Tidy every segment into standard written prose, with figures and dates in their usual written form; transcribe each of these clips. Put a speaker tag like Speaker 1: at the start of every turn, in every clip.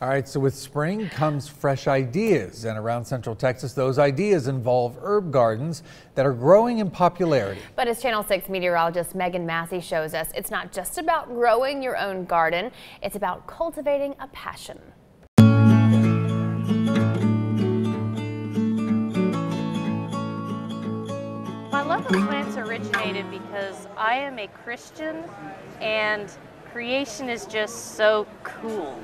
Speaker 1: All right, so with spring comes fresh ideas, and around Central Texas, those ideas involve herb gardens that are growing in popularity.
Speaker 2: But as Channel 6 meteorologist Megan Massey shows us, it's not just about growing your own garden, it's about cultivating a passion.
Speaker 3: My love of plants originated because I am a Christian and creation is just so cool.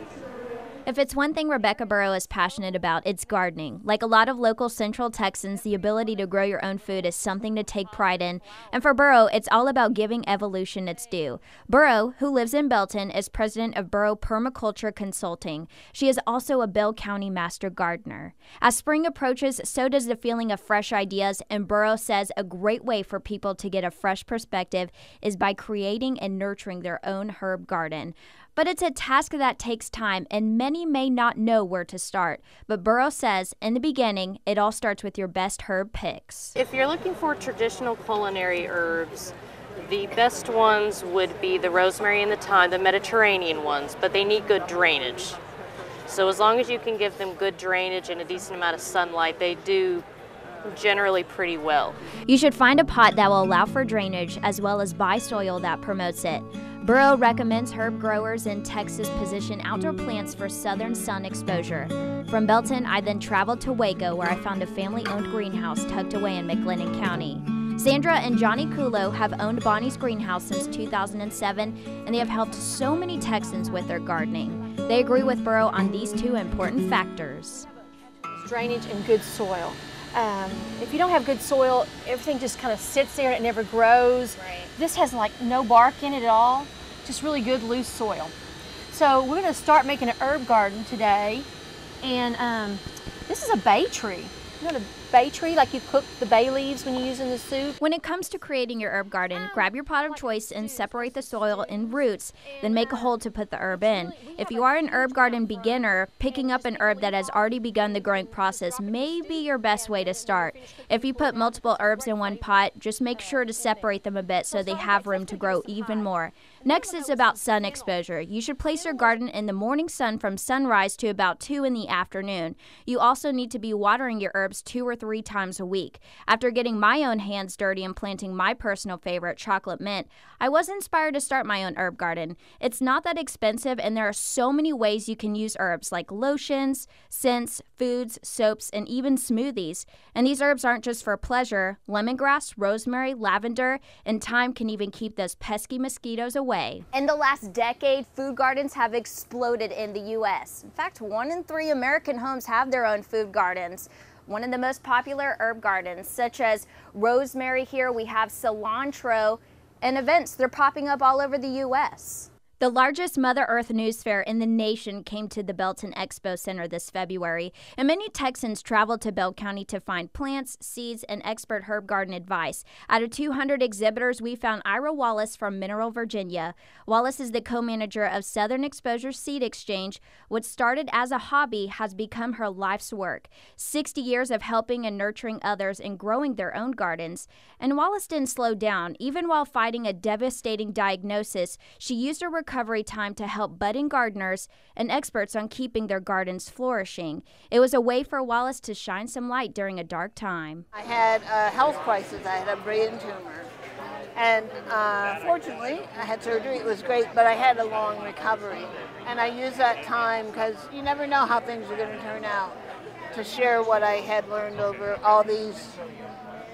Speaker 4: If it's one thing Rebecca Burrow is passionate about, it's gardening. Like a lot of local Central Texans, the ability to grow your own food is something to take pride in. And for Burrow, it's all about giving evolution its due. Burrow, who lives in Belton, is president of Burrow Permaculture Consulting. She is also a Bell County Master Gardener. As spring approaches, so does the feeling of fresh ideas, and Burrow says a great way for people to get a fresh perspective is by creating and nurturing their own herb garden. But it's a task that takes time, and many may not know where to start. But Burrow says, in the beginning, it all starts with your best herb picks.
Speaker 3: If you're looking for traditional culinary herbs, the best ones would be the rosemary and the thyme, the Mediterranean ones, but they need good drainage. So as long as you can give them good drainage and a decent amount of sunlight, they do generally pretty well.
Speaker 4: You should find a pot that will allow for drainage, as well as buy soil that promotes it. Burrow recommends herb growers in Texas position outdoor plants for southern sun exposure. From Belton, I then traveled to Waco, where I found a family-owned greenhouse tucked away in McLennan County. Sandra and Johnny Kulo have owned Bonnie's Greenhouse since 2007, and they have helped so many Texans with their gardening. They agree with Burrow on these two important factors.
Speaker 5: Drainage and good soil. If you don't have good soil, everything just kind of sits there and it never grows.
Speaker 2: Right.
Speaker 5: This has like no bark in it at all, just really good loose soil. So we're going to start making an herb garden today, and this is a bay tree. You know the bay tree, like you cook the bay leaves when you use in the soup?
Speaker 4: When it comes to creating your herb garden, grab your pot of choice and separate the soil in roots, then make a hole to put the herb in. If you are an herb garden beginner, picking up an herb that has already begun the growing process may be your best way to start. If you put multiple herbs in one pot, just make sure to separate them a bit so they have room to grow even more. Next is about sun exposure. You should place your garden in the morning sun from sunrise to about 2 in the afternoon. You also need to be watering your herbs 2 or 3 times a week. After getting my own hands dirty and planting my personal favorite, chocolate mint, I was inspired to start my own herb garden. It's not that expensive, and there are so many ways you can use herbs like lotions, scents, foods, soaps, and even smoothies. And these herbs aren't just for pleasure. Lemongrass, rosemary, lavender, and thyme can even keep those pesky mosquitoes away.
Speaker 6: In the last decade, food gardens have exploded in the U.S. In fact, 1 in 3 American homes have their own food gardens. One of the most popular herb gardens, such as rosemary here, we have cilantro, and events, they're popping up all over the U.S.
Speaker 4: The largest Mother Earth news fair in the nation came to the Belton Expo Center this February, and many Texans traveled to Bell County to find plants, seeds, and expert herb garden advice. Out of 200 exhibitors, we found Ira Wallace from Mineral, Virginia. Wallace is the co-manager of Southern Exposure Seed Exchange. What started as a hobby has become her life's work. 60 years of helping and nurturing others and growing their own gardens. And Wallace didn't slow down. Even while fighting a devastating diagnosis, she used her recovery time to help budding gardeners and experts on keeping their gardens flourishing. It was a way for Wallace to shine some light during a dark time.
Speaker 7: I had a health crisis. I had a brain tumor. And fortunately, I had surgery. It was great, but I had a long recovery. And I used that time, because you never know how things are going to turn out, to share what I had learned over all these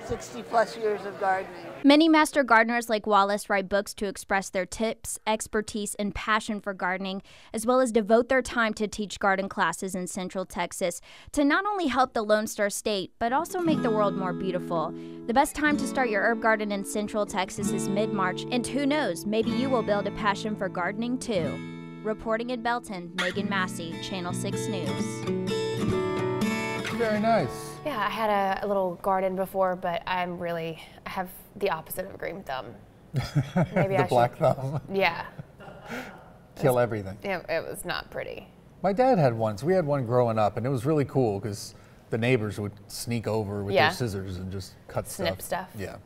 Speaker 7: 60-plus years of gardening.
Speaker 4: Many master gardeners like Wallace write books to express their tips, expertise, and passion for gardening, as well as devote their time to teach garden classes in Central Texas to not only help the Lone Star State, but also make the world more beautiful. The best time to start your herb garden in Central Texas is mid-March, and who knows, maybe you will build a passion for gardening too. Reporting in Belton, Megan Massey, Channel 6 News.
Speaker 1: Very nice.
Speaker 2: Yeah, I had a little garden before, but I have the opposite of a green thumb. Maybe
Speaker 1: The black thumb.
Speaker 2: Yeah.
Speaker 1: Kill everything.
Speaker 2: It was not pretty.
Speaker 1: My dad had one, so we had one growing up, and it was really cool because the neighbors would sneak over with their scissors and just cut
Speaker 2: Snip stuff.
Speaker 1: Yeah.